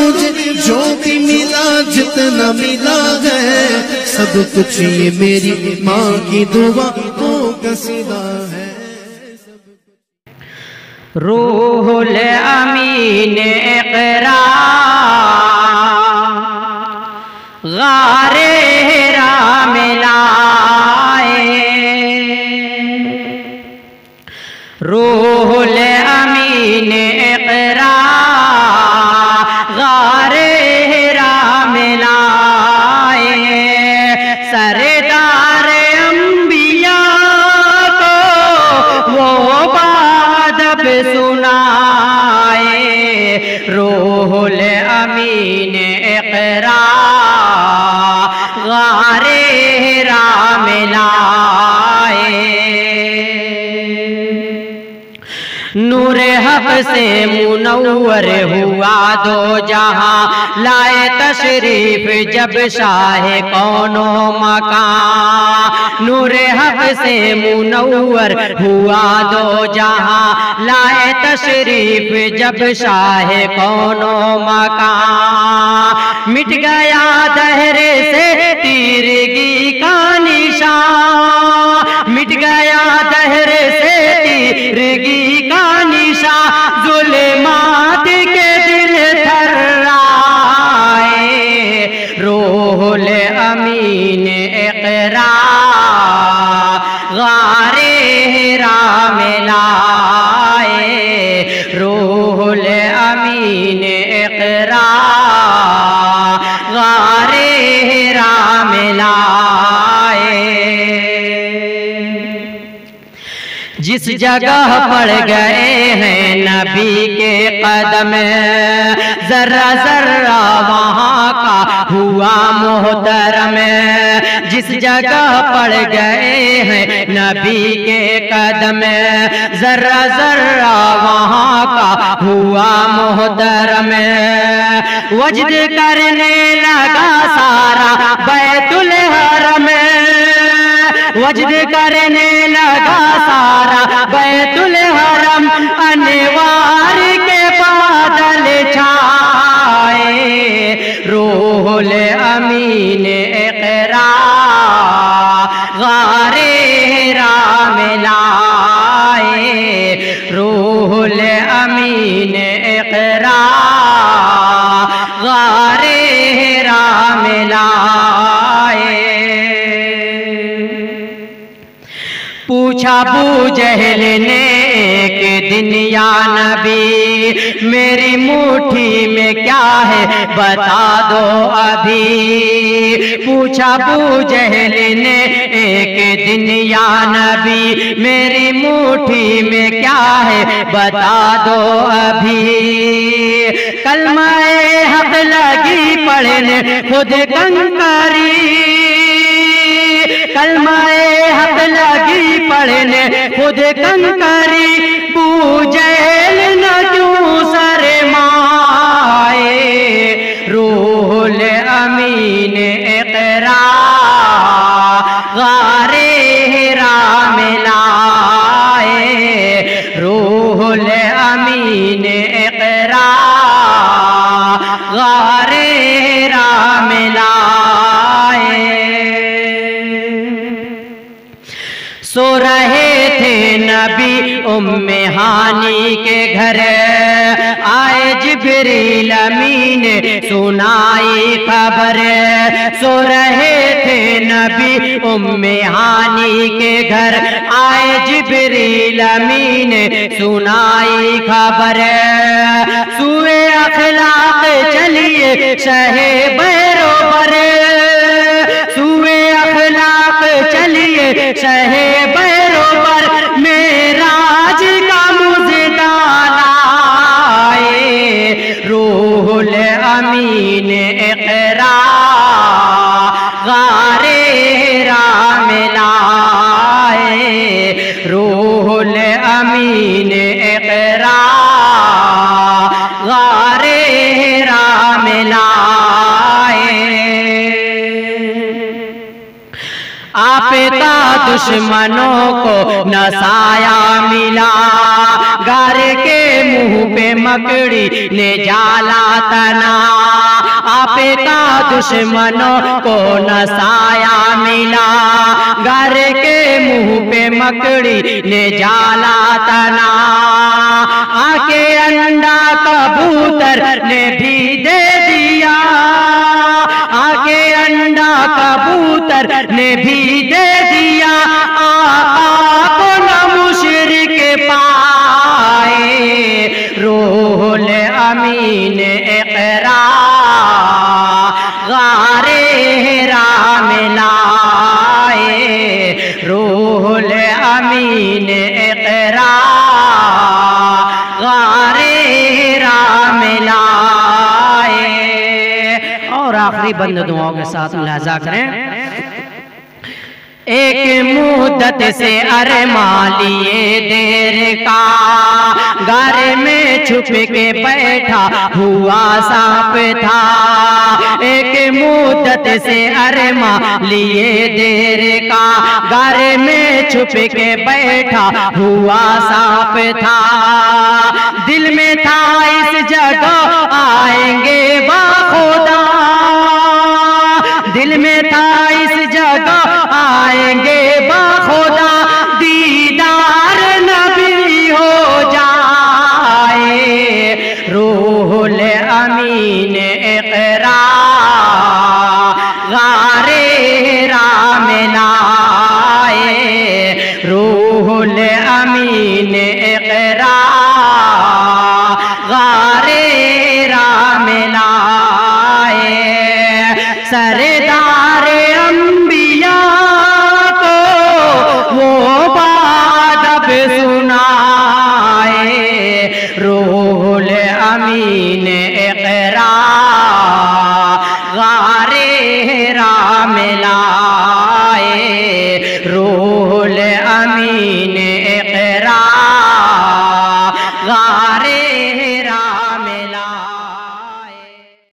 मुझे जो भी मिला जितना मिला है, सब कुछ ये मेरी माँ की दुआ का सिला है। रूहुल अमीन इक़रा गारे हिरा में लाए, रूहुल अमीन इक़रा गारे हिरा में लाए, सरदार अंबिया को वो बादब सुनाए, रूहुल अमीन इक़रा गारे हिरा में लाए। नूर हक से मुनव्वर हुआ दो जहां, लाए तशरीफ जब शाह कौनो मकान। नूर हक से मुनव्वर हुआ दो जहां, लाए तशरीफ जब शाह कौनो मकान। मिट गया दहरे से तीरगी का निशान, मिट गया दहरे से तीरगी का निशान, जुल्मात के दिल थर्राए, रूहुल अमीन इक़रा गारे हिरा में लाए, रूहुल अमीन इक़रा गारे हिरा में लाए। जिस जगह पड़ गए हैं नबी के कदम, जर्रा जर्रा वहाँ का हुआ मोहतरम। जिस जगह पड़ गए हैं नबी के कदम, जर्रा जर्रा वहाँ का हुआ मोहतरम। वजद करने लगा सारा बैतुल हरम, वजद करने लगा सारा बैतुल हरम, अनवार के बादल छाए, रूहुल अमीन इक़रा गारे हिरा में लाए, रूहुल अमीन इक़रा गारे हिरा में लाए। पूछा अबू जहल ने एक दिन या नबी, मेरी मुट्ठी में क्या है बता दो अभी। पूछा अबू जहल ने एक दिन या नबी, मेरी मुट्ठी में क्या है बता दो अभी। कलमाए हक लगी पढ़ने खुद कंकरी, कलमाए हक लगी पढ़ने खुद कंकरी, पूजैल न क्यों शर्माए, रूहुल अमीन इक़रा गारे हिरा में लाए, रूहुल अमीन इक़रा गारे हिरा में लाए। सो रहे थे नबी उम्मे हानी के घर, आए जिब्रील अमीन सुनाई खबर। सो रहे थे नबी उम्मे हानी के घर, आए जिब्रील अमीन सुनाई खबर। सुए अखलाक चलिए शहे बरोबर, सुए अखलाक चलिए शहे बरोबर, मेराज का मुजदा लाए, रूहुल अमीन इक़रा गारे हिरा में लाए, रूहुल अमीन इक़रा गारे हिरा में लाए। आपका दुश्मनों को न साया मिला, गार के मुंह पे मकड़ी ने जाला तना, आपका दुश्मनों को न साया मिला। घर के मुंह पे मकड़ी ने जाला तना, आके अंडा कबूतर ने भी दे दिया, आके अंडा कबूतर ने भी दे दिया। आका को न मुशरिक पाए, रूहुल अमीन इक़रा गारे हिरा में लाए, रूहुल अमीन इक़रा गारे हिरा में लाए। और आखिरी बंद दुआओं के साथ मुलाजा करें। एक मुद्दत से अरमा लिए देर का, घर में छुप के बैठा हुआ सांप था। एक मुद्दत से अरमा लिए देर का, घर में छुप के बैठा हुआ सांप था। दिल में था इस जगह आएंगे बाखुदा, दिल में था इस जगह आएंगे बाखुदा, दीदार नबी हो जाए, रूहुल अमीन इक़रा गारे हिरा में लाए, रूहुल अमीन इक़रा गारे हिरा में लाए। सरदार अंबिया को वो बादब सुनाए, रूहुल अमीन इक़रा गारे हिरा में लाए।